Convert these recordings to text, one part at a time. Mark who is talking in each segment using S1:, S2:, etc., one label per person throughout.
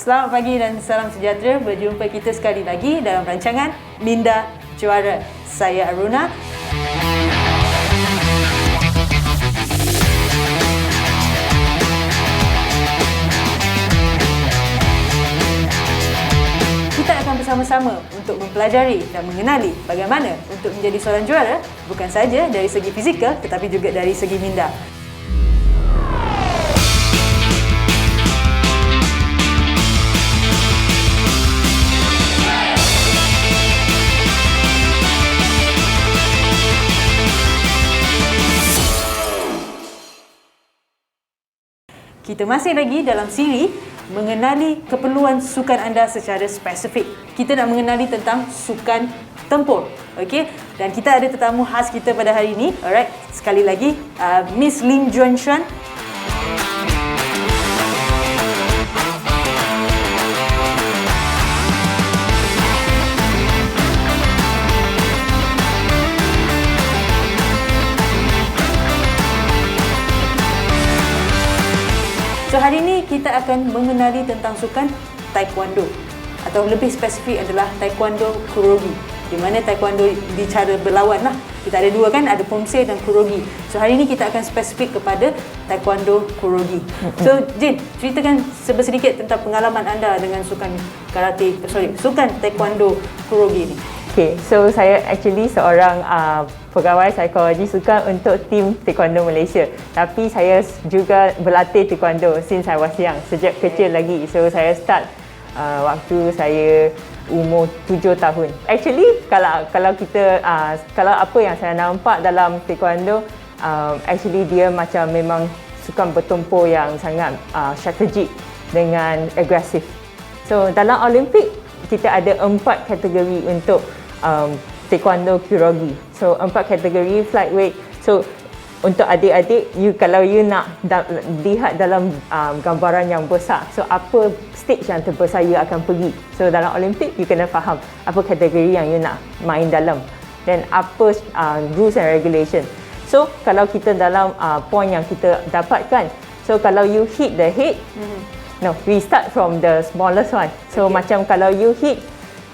S1: Selamat pagi dan salam sejahtera. Berjumpa kita sekali lagi dalam rancangan Minda Juara. Saya Aruna. Kita akan bersama-sama untuk mempelajari dan mengenali bagaimana untuk menjadi seorang juara, bukan saja dari segi fizikal tetapi juga dari segi minda. Kita masih lagi dalam siri mengenali keperluan sukan anda secara spesifik. Kita nak mengenali tentang sukan tempur. Okey, dan kita ada tetamu khas kita pada hari ini. Alright, sekali lagi Miss Lim Juan Xuan. So hari ini kita akan mengenali tentang sukan taekwondo, atau lebih spesifik adalah taekwondo kurogi, di mana taekwondo di cara berlawan lah. Kita ada dua kan, ada pomse dan kurogi. So hari ini kita akan spesifik kepada taekwondo kurogi. So Jin, ceritakan sedikit tentang pengalaman anda dengan sukan sukan taekwondo kurogi ni.
S2: Okay, so saya actually seorang pegawai psikologi sukan untuk tim Taekwondo Malaysia. Tapi saya juga berlatih Taekwondo since I was young, sejak kecil lagi. So saya start waktu saya umur 7 tahun. Actually kalau kita kalau apa yang saya nampak dalam Taekwondo, actually dia macam memang sukan bertempur yang sangat strategik dengan agresif. So dalam Olimpik kita ada 4 kategori untuk Taekwondo Kurogi. So 4 kategori flyweight. So untuk adik-adik, kalau you nak lihat dalam gambaran yang besar, so apa stage yang terbesar you akan pergi. So dalam Olimpik you kena faham apa kategori yang you nak main dalam, dan apa rules and regulation. So kalau kita dalam point yang kita dapatkan, so kalau you hit the head, no, we start from the smallest one. So macam kalau you hit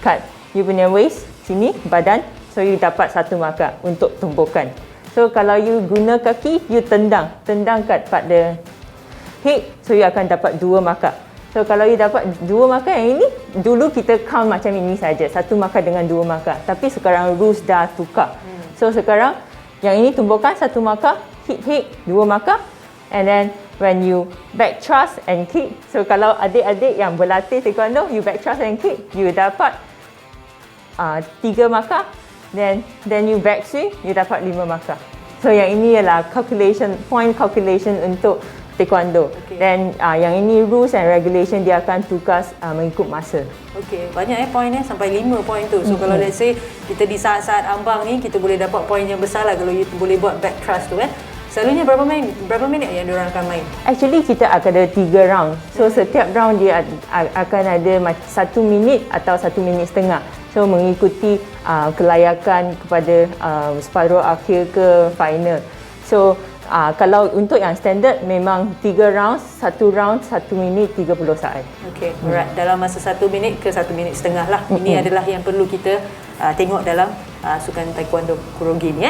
S2: kat you punya waist sini, badan, so you dapat 1 markah untuk tumpukan. So kalau you guna kaki, you tendang pada head, so you akan dapat 2 markah. So kalau you dapat 2 markah yang ini, dulu kita count macam ini saja, 1 markah dengan 2 markah. Tapi sekarang rules dah tukar. So sekarang yang ini tumpukan 1 markah, hit head 2 markah, and then when you back thrust and kick, so kalau adik-adik yang berlatih taekwondo, you back thrust and kick, you dapat 3 markah, then you back swing, you dapat 5 markah. So yang ini ialah point calculation untuk taekwondo. Dan yang ini rules and regulation dia akan tukar mengikut masa.
S1: Okey, banyak point sampai 5 point tu. So kalau let's say kita di saat-saat ambang ni, kita boleh dapat point yang besar lah kalau you boleh buat back thrust tu kan. Selalunya berapa minit yang diorang akan main?
S2: Actually kita akan ada 3 round. So setiap round dia akan ada 1 minit atau 1 minit setengah. So mengikuti kelayakan kepada separuh akhir ke final. So kalau untuk yang standard memang 3 round, 1 round 1 minit 30 saat.
S1: Okey, alright. Dalam masa 1 minit ke 1 minit setengah lah. Ini adalah yang perlu kita tengok dalam sukan taekwondo kurogi ni .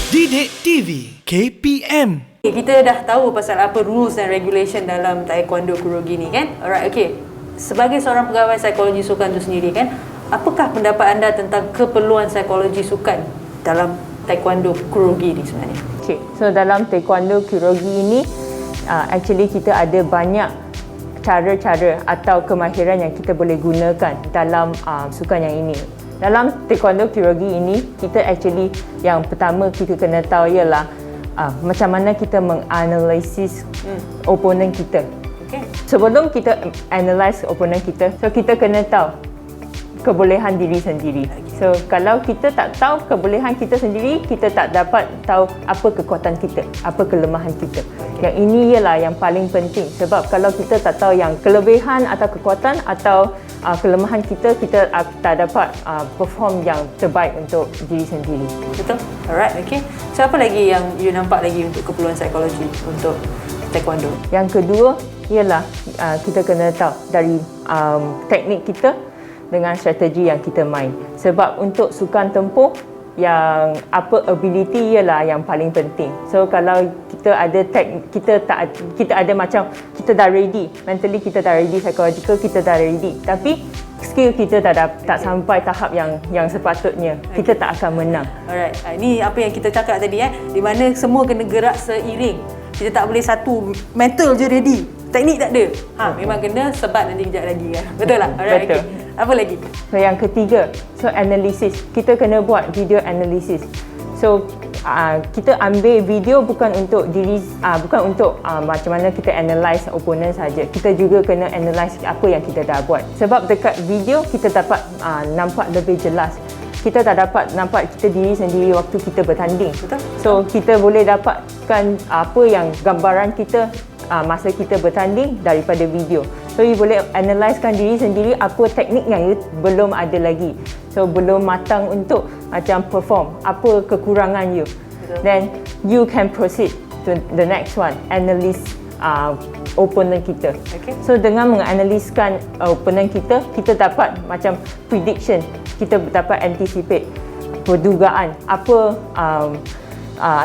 S3: Didik TV KPM.
S1: Kita dah tahu pasal apa rules and regulation dalam taekwondo kurogi ni kan. Alright, okey. Sebagai seorang pegawai psikologi sukan tu sendiri kan, apakah pendapat anda tentang keperluan psikologi sukan dalam taekwondo kurogi ni sebenarnya?
S2: Okay, so dalam taekwondo kurogi ini actually kita ada banyak cara-cara atau kemahiran yang kita boleh gunakan dalam sukan yang ini. Dalam taekwondo kurogi ini, kita actually yang pertama kita kena tahu ialah macam mana kita menganalisis oponen kita. Okay. Sebelum kita analyse oponen kita, so kita kena tahu kebolehan diri sendiri. So kalau kita tak tahu kebolehan kita sendiri, kita tak dapat tahu apa kekuatan kita, apa kelemahan kita. Yang ini ialah yang paling penting, sebab kalau kita tak tahu yang kelebihan atau kekuatan atau kelemahan kita tak dapat perform yang terbaik untuk diri sendiri.
S1: Betul? Alright, okay. So apa lagi yang you nampak lagi untuk keperluan psikologi untuk taekwondo?
S2: Yang kedua ialah kita kena tahu dari teknik kita dengan strategi yang kita main. Sebab untuk sukan tempur, yang ability ialah yang paling penting. So kalau kita ada kita ada macam kita dah ready, mentally kita dah ready, psychological kita dah ready, tapi skill kita tak sampai tahap yang sepatutnya, kita tak akan menang.
S1: Alright, ini apa yang kita cakap tadi di mana semua kena gerak seiring. Kita tak boleh satu mental je ready, teknik tak ada. Memang kena sebat nanti kejap lagi kan. Betul tak? Alright,
S2: Betul.
S1: okay. Apa lagi?
S2: So yang ketiga, analysis. Kita kena buat video analysis. So kita ambil video bukan untuk macam mana kita analyse opponent saja. Kita juga kena analyse apa yang kita dah buat. Sebab dekat video kita dapat nampak lebih jelas. Kita tak dapat nampak kita diri sendiri waktu kita bertanding.
S1: Betul.
S2: So kita boleh dapatkan apa yang gambaran kita masa kita bertanding daripada video. So you boleh analysekan diri sendiri apa teknik yang you belum ada lagi. So belum matang untuk macam perform, apa kekurangan you.
S1: Betul.
S2: Then you can proceed to the next one, analyse opponent kita.
S1: Okay.
S2: So dengan menganaliskan opponent kita, kita dapat macam prediction, kita dapat anticipate perdugaan apa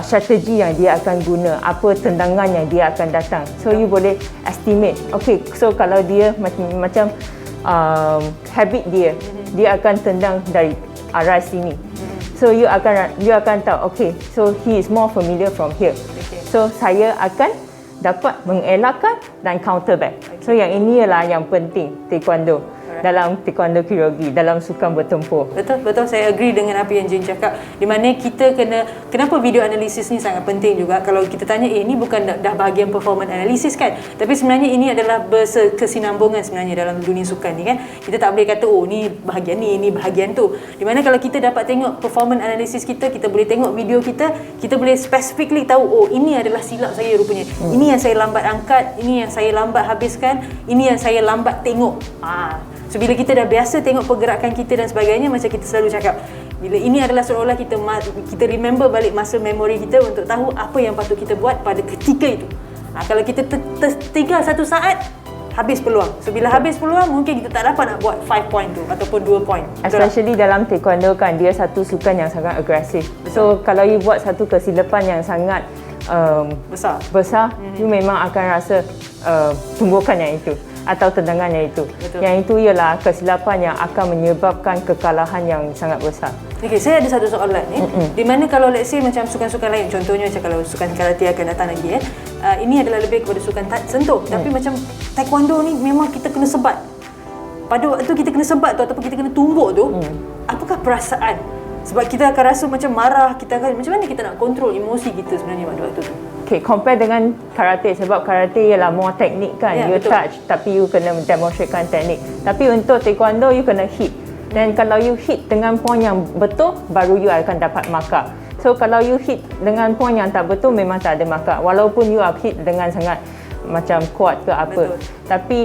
S2: strategi yang dia akan guna, apa tendangan yang dia akan datang. So you boleh estimate. Okay, so kalau dia macam habit dia akan tendang dari arah sini. So you akan tahu, okay, so he is more familiar from here.
S1: Okay.
S2: So saya akan dapat mengelakkan dan counter back. So yang ini ialah yang penting taekwondo. Dalam taekwondo kyogi, dalam sukan bertempur.
S1: Betul, saya agree dengan apa yang Jane cakap. Di mana kita kenapa video analisis ni sangat penting juga. Kalau kita tanya, ni bukan dah bahagian performance analysis kan? Tapi sebenarnya ini adalah berkesinambungan sebenarnya dalam dunia sukan ni kan. Kita tak boleh kata, ni bahagian ni bahagian tu. Di mana kalau kita dapat tengok performance analysis kita boleh tengok video kita boleh specifically tahu, ini adalah silap saya rupanya. Ini yang saya lambat angkat, ini yang saya lambat habiskan, ini yang saya lambat tengok. So bila kita dah biasa tengok pergerakan kita dan sebagainya, macam kita selalu cakap, bila ini adalah seolah-olah kita remember balik masa memori kita untuk tahu apa yang patut kita buat pada ketika itu. Kalau kita tertinggal satu saat, habis peluang. So bila habis peluang, mungkin kita tak dapat nak buat 5 point tu ataupun 2 point.
S2: Especially dalam taekwondo kan, dia satu sukan yang sangat agresif. So kalau you buat satu kesilapan yang sangat besar, you memang akan rasa tumbukan yang itu atau tendangan yang itu.
S1: Betul.
S2: Yang itu ialah kesilapan yang akan menyebabkan kekalahan yang sangat besar.
S1: Okay, saya ada satu soalan ni. Di mana kalau let's say macam sukan-sukan lain, contohnya macam kalau sukan karate akan datang lagi ini adalah lebih kepada sukan sentuh. Tapi macam taekwondo ni memang kita kena sebat. Pada waktu kita kena sebat tu ataupun kita kena tumbuk tu, apakah perasaan? Sebab kita akan rasa macam marah, macam mana kita nak kontrol emosi kita sebenarnya pada waktu tu?
S2: Okay, compare dengan karate, sebab karate ialah more teknik kan. You
S1: betul.
S2: touch tapi you kena demonstratekan teknik. Tapi untuk taekwondo you kena hit. Dan kalau you hit dengan point yang betul, baru you akan dapat markah. So kalau you hit dengan point yang tak betul, memang tak ada markah. Walaupun you hit dengan sangat macam kuat ke apa.
S1: Betul.
S2: Tapi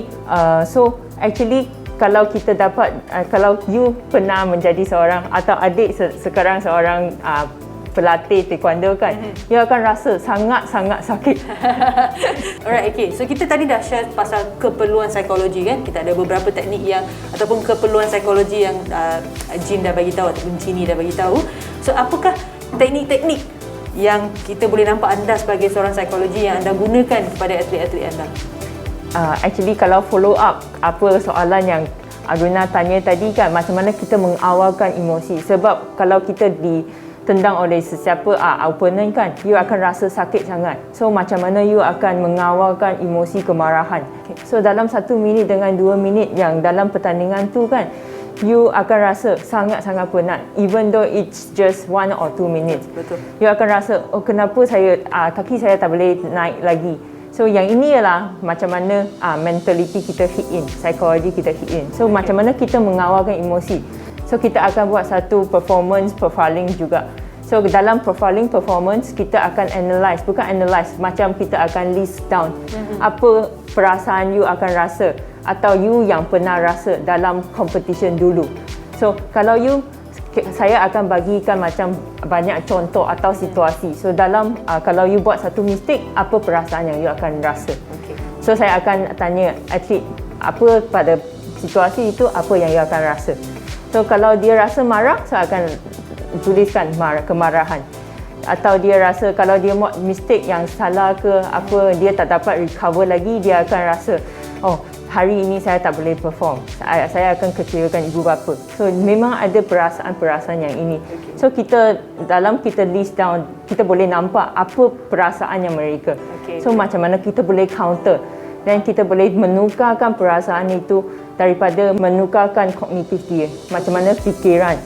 S2: so actually kalau kita dapat kalau you pernah menjadi seorang atau adik sekarang seorang pelatih taekwondo kan, you akan rasa sangat-sangat sakit.
S1: Alright, okay. So kita tadi dah share pasal keperluan psikologi kan. Kita ada beberapa teknik yang ataupun keperluan psikologi yang Jin dah bagi tahu ataupun Cini dah bagi tahu. So apakah teknik-teknik yang kita boleh nampak anda sebagai seorang psikologi yang anda gunakan kepada atlet-atlet anda?
S2: Actually kalau follow up apa soalan yang Aruna tanya tadi kan, macam mana kita mengawalkan emosi. Sebab kalau kita ditendang oleh sesiapa opponent kan, you akan rasa sakit sangat. So macam mana you akan mengawalkan emosi kemarahan. So dalam 1 minit dengan 2 minit yang dalam pertandingan tu kan, you akan rasa sangat-sangat penat, even though it's just 1 or 2 minutes.
S1: Betul.
S2: You akan rasa, kenapa kaki saya tak boleh naik lagi. So yang ini ialah macam mana mentality kita hit in, psikologi kita hit in. So macam mana kita mengawalkan emosi. So kita akan buat satu performance profiling juga. So dalam profiling performance kita akan analyse, bukan analyse, macam kita akan list down apa perasaan you akan rasa atau you yang pernah rasa dalam competition dulu. So kalau you, saya akan bagikan macam banyak contoh atau situasi. So dalam kalau you buat satu mistake, apa perasaan yang you akan rasa? So saya akan tanya atlet apa pada situasi itu, apa yang you akan rasa. So kalau dia rasa marah, saya akan tuliskan kemarahan. Atau dia rasa kalau dia buat mistake yang salah ke apa, dia tak dapat recover lagi, dia akan rasa, oh hari ini saya tak boleh perform, saya akan kecewakan ibu bapa. So memang ada perasaan-perasaan yang ini. So kita list down, kita boleh nampak apa perasaan yang mereka. So macam mana kita boleh counter, dan kita boleh menukarkan perasaan itu daripada menukarkan kognitif dia, macam mana fikiran.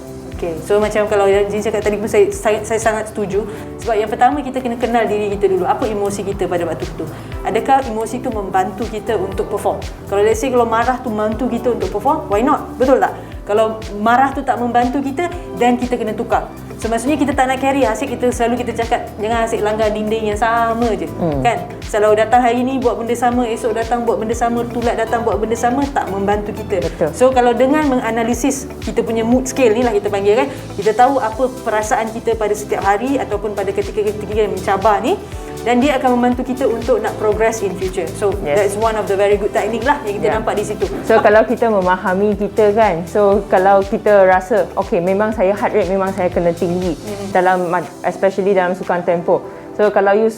S1: So macam kalau Jin cakap tadi pun saya sangat setuju. Sebab yang pertama kita kena kenal diri kita dulu. Apa emosi kita pada waktu itu? Adakah emosi itu membantu kita untuk perform? Kalau let's say kalau marah tu membantu kita untuk perform, why not? Betul tak? Kalau marah tu tak membantu kita, dan kita kena tukar. So maksudnya kita tak nak carry, asyik kita selalu kita cakap jangan asyik langgar dinding yang sama je. Kan? Selalu datang hari ni buat benda sama, esok datang buat benda sama, tulat datang buat benda sama, tak membantu kita.
S2: Betul.
S1: So kalau dengan menganalisis kita punya mood scale ni lah kita panggil kan, kita tahu apa perasaan kita pada setiap hari ataupun pada ketika-ketika yang mencabar ni, dan dia akan membantu kita untuk nak progress in future. So that's one of the very good technique lah yang kita nampak di situ.
S2: So kalau kita memahami kita kan, so kalau kita rasa okay, memang saya heart rate memang saya kena tinggi dalam, especially dalam sukan tempo. So kalau you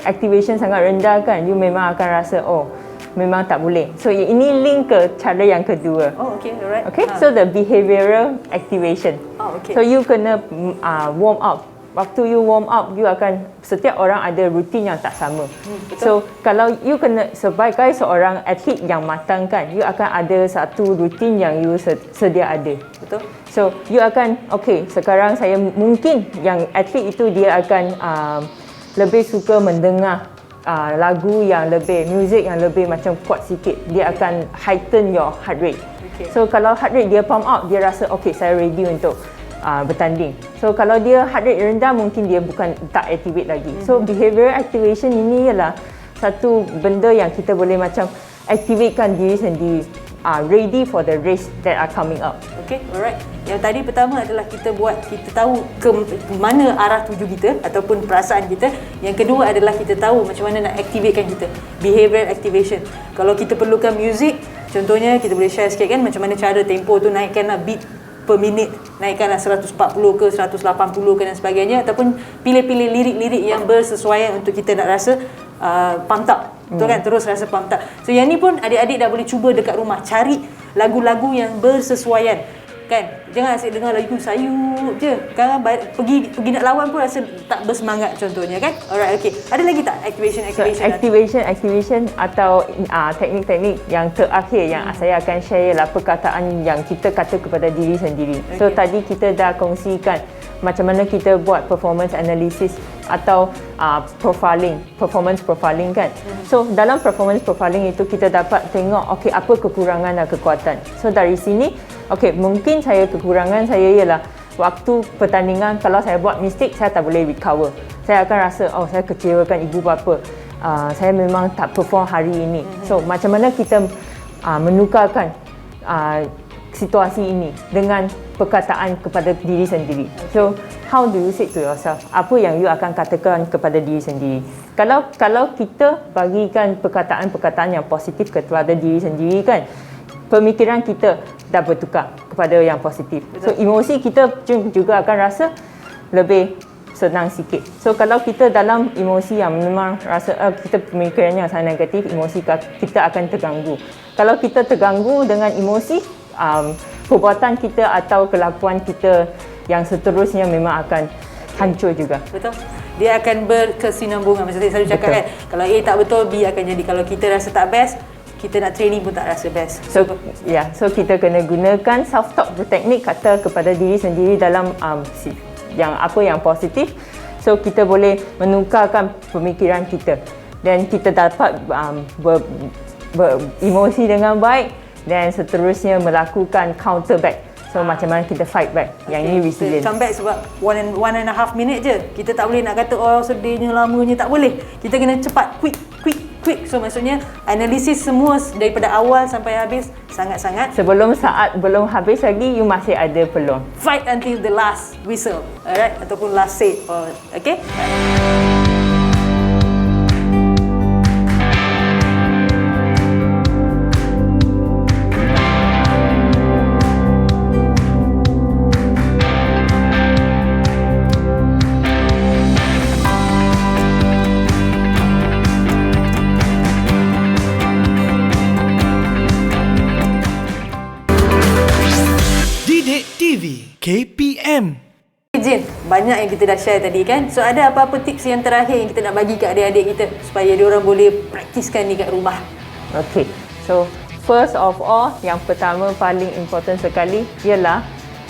S2: activation sangat rendah kan, you memang akan rasa oh memang tak boleh. So ini link ke cara yang kedua.
S1: Oh okay, alright.
S2: Okay, so the behavioral activation.
S1: Oh okay.
S2: So you kena warm up. Waktu you warm up, you akan, setiap orang ada rutin yang tak sama. So kalau you kena, sebagai seorang atlet yang matang kan, you akan ada satu rutin yang you sedia ada.
S1: Betul.
S2: So you akan, okay, sekarang saya mungkin yang atlet itu dia akan lebih suka mendengar lagu yang lebih, music yang lebih macam kuat sikit. Dia akan heighten your heart rate. So kalau heart rate dia pump up, dia rasa okay, saya ready untuk bertanding. So kalau dia heart rate rendah, mungkin dia bukan tak activate lagi. So behavioral activation ini ialah satu benda yang kita boleh macam activatekan diri sendiri, ready for the race that are coming up.
S1: Okay, alright. Yang tadi pertama adalah kita tahu ke mana arah tuju kita ataupun perasaan kita. Yang kedua adalah kita tahu macam mana nak activatekan kita, behavioral activation. Kalau kita perlukan music, contohnya kita boleh share sikit kan macam mana cara tempo tu naikkanlah beat per minit, naikkanlah 140 ke 180 ke dan sebagainya, ataupun pilih-pilih lirik-lirik yang bersesuaian untuk kita nak rasa pumped up. Betul kan? Terus rasa pumped up. So yang ni pun adik-adik dah boleh cuba dekat rumah, cari lagu-lagu yang bersesuaian. Kan? Jangan asyik dengar lagu sayup je. Kan pergi nak lawan pun rasa tak bersemangat contohnya kan? Alright, okay. Ada lagi tak activation atau teknik-teknik yang terakhir yang saya akan share ialah perkataan yang kita kata kepada diri sendiri. So tadi kita dah kongsikan macam mana kita buat performance analysis atau performance profiling kan. So dalam performance profiling itu kita dapat tengok okay, apa kekurangan dan kekuatan. So dari sini okay, mungkin kekurangan saya ialah waktu pertandingan, kalau saya buat mistake, saya tak boleh recover. Saya akan rasa, oh saya kecewakan ibu bapa. Saya memang tak perform hari ini. So macam mana kita menukarkan situasi ini dengan perkataan kepada diri sendiri. So how do you say to yourself? Apa yang you akan katakan kepada diri sendiri? Kalau kita bagikan perkataan-perkataan yang positif kepada diri sendiri kan, pemikiran kita dah bertukar kepada yang positif. So emosi kita juga akan rasa lebih senang sikit. So kalau kita dalam emosi yang memang rasa kita pemikirannya sangat negatif, emosi kita akan terganggu. Kalau kita terganggu dengan emosi, perbuatan kita atau kelakuan kita yang seterusnya memang akan hancur juga. Betul. Dia akan berkesinambungan. Macam saya selalu cakap kan, kalau A tak betul, B akan jadi. Kalau kita rasa tak best, kita nak training pun tak rasa best.
S2: So kita kena gunakan self-talk teknik, kata kepada diri sendiri dalam yang positif. So kita boleh menukarkan pemikiran kita dan kita dapat beremosi dengan baik dan seterusnya melakukan counter back. So macam mana kita fight back. Yang ini resilience.
S1: Comeback sebab 1.5 minute je. Kita tak boleh nak kata oh sedihnya lamanya, tak boleh. Kita kena cepat, quick. quick. So maksudnya analisis semua daripada awal sampai habis sangat-sangat.
S2: Sebelum saat belum habis lagi, you masih ada peluang.
S1: Fight until the last whistle, alright, ataupun last say. Okay.
S3: Didik TV KPM.
S1: Jin, banyak yang kita dah share tadi kan. So ada apa-apa tips yang terakhir yang kita nak bagi kat adik-adik kita supaya diorang boleh praktiskan ni kat rumah?
S2: Okay, so first of all, yang pertama paling important sekali ialah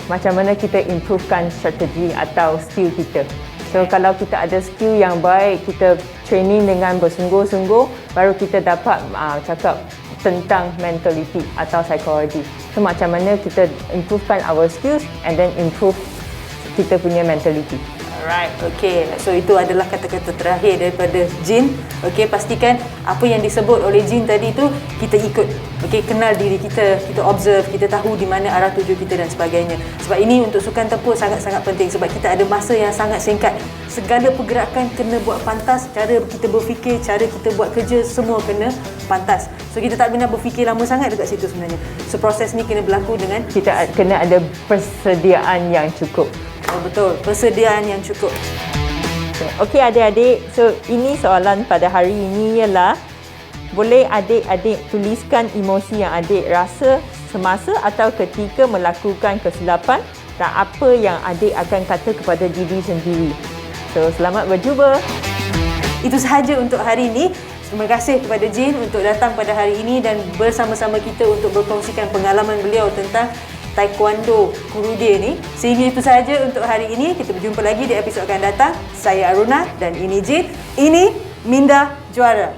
S2: macam mana kita improvekan strategi atau skill kita. So kalau kita ada skill yang baik, kita training dengan bersungguh-sungguh, baru kita dapat cakap tentang mentality atau psikologi. So macam mana kita improvekan our skills and then improve kita punya mentality.
S1: Alright, okay. So itu adalah kata-kata terakhir daripada Jin. Okay, pastikan apa yang disebut oleh Jin tadi tu kita ikut. Okay, kenal diri kita, kita observe, kita tahu di mana arah tuju kita dan sebagainya. Sebab ini untuk sukan tempur sangat-sangat penting sebab kita ada masa yang sangat singkat. Segala pergerakan kena buat pantas, cara kita berfikir, cara kita buat kerja semua kena pantas. So kita tak kena berfikir lama sangat dekat situ sebenarnya. So proses ni kena berlaku dengan
S2: Kita kena ada persediaan yang cukup.
S1: oh, betul, persediaan yang cukup.
S2: Okey adik-adik, so ini soalan pada hari ini ialah boleh adik-adik tuliskan emosi yang adik rasa semasa atau ketika melakukan kesilapan dan apa yang adik akan kata kepada diri sendiri. So selamat berjumpa.
S1: Itu sahaja untuk hari ini. Terima kasih kepada Jin untuk datang pada hari ini dan bersama-sama kita untuk berkongsikan pengalaman beliau tentang Taekwondo Kuruge ni. Sehingga itu sahaja untuk hari ini. Kita berjumpa lagi di episod akan datang. Saya Aruna dan ini Jin. Ini Minda Juara.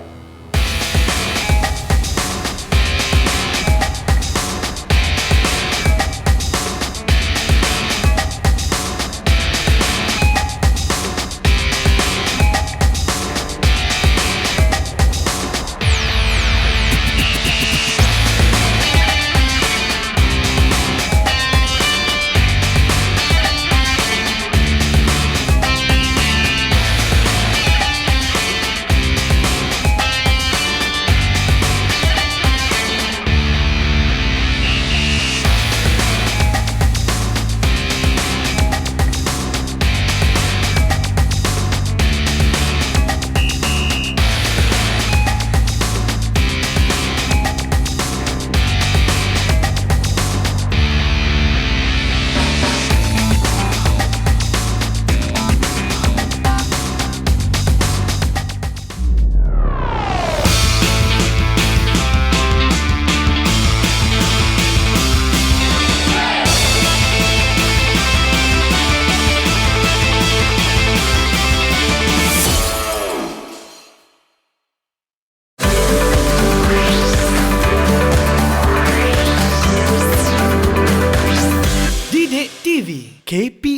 S3: Didik TV KPM.